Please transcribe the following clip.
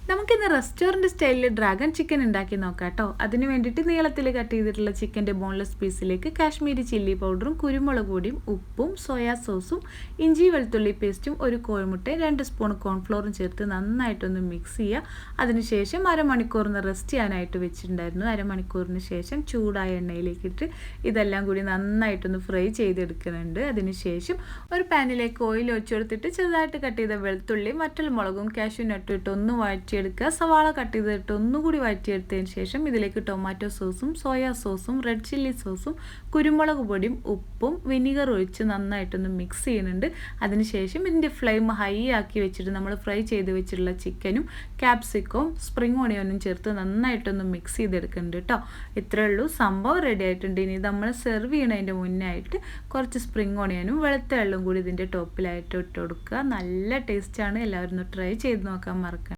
നമുക്കിന്ന് റെസ്റ്റോറൻറ്റ് സ്റ്റൈലിൽ dragon chicken ഉണ്ടാക്കി നോക്കാം കേട്ടോ. അതിന് വേണ്ടിയിട്ട് നീളത്തിൽ കട്ട് ചെയ്തിട്ടുള്ള ചിക്കൻ്റെ ബോൺലെസ് പീസിലേക്ക് കാശ്മീരി ചില്ലി പൗഡറും കുരുമുളക് പൊടിയും ഉപ്പും സോയാ സോസും ഇഞ്ചി വെളുത്തുള്ളി പേസ്റ്റും ഒരു കോഴിമുട്ടയും 2 സ്പൂൺ കോൺഫ്ലോറും ചേർത്ത് നന്നായിട്ടൊന്ന് മിക്സ് ചെയ്യുക. അതിനുശേഷം അരമണിക്കൂറിന് റെസ്റ്റ് ചെയ്യാനായിട്ട് വെച്ചിട്ടുണ്ടായിരുന്നു. അരമണിക്കൂറിന് ശേഷം ചൂടായ എണ്ണയിലേക്കിട്ട് ഇതെല്ലാം കൂടി നന്നായിട്ടൊന്ന് ഫ്രൈ ചെയ്തെടുക്കുന്നുണ്ട്. അതിനുശേഷം ഒരു പാനിലേക്ക് ഓയിൽ ഒഴിച്ചെടുത്തിട്ട് ചെറുതായിട്ട് കട്ട് ചെയ്ത വെളുത്തുള്ളി വറ്റൽമുളകും കാഷ്യൂ നട്ടും ഇട്ട് ഒന്ന് വഴറ്റിയെടുക്കുക. സവാള കട്ട് ചെയ്തിട്ട് ഒന്നുകൂടി വഴറ്റിയെടുത്തതിന് ശേഷം ഇതിലേക്ക് ടൊമാറ്റോ സോസും സോയാ സോസും റെഡ് ചില്ലി സോസും കുരുമുളക് പൊടിയും ഉപ്പും വിനീഗർ ഒഴിച്ച് നന്നായിട്ടൊന്ന് മിക്സ് ചെയ്യുന്നുണ്ട്. അതിനുശേഷം ഇതിൻ്റെ ഫ്ലെയിം ഹൈ ആക്കി വെച്ചിട്ട് നമ്മൾ ഫ്രൈ ചെയ്ത് വെച്ചിട്ടുള്ള ചിക്കനും ക്യാപ്സിക്കവും സ്പ്രിംഗ് ഓണിയനും ചേർത്ത് നന്നായിട്ടൊന്ന് മിക്സ് ചെയ്തെടുക്കുന്നുണ്ട് കേട്ടോ. ഇത്രയേ ഉള്ളൂ, സംഭവം റെഡി ആയിട്ടുണ്ട്. ഇനി നമ്മൾ സെർവ് ചെയ്യണതിൻ്റെ മുന്നായിട്ട് കുറച്ച് സ്പ്രിംഗ് ഓണിയനും വെളുത്ത വെള്ളവും കൂടി ഇതിൻ്റെ ടോപ്പിലായിട്ട് ഇട്ട് കൊടുക്കുക. നല്ല ടേസ്റ്റാണ്. എല്ലാവരും ഒന്ന് ട്രൈ ചെയ്ത് നോക്കാൻ മറക്കണം.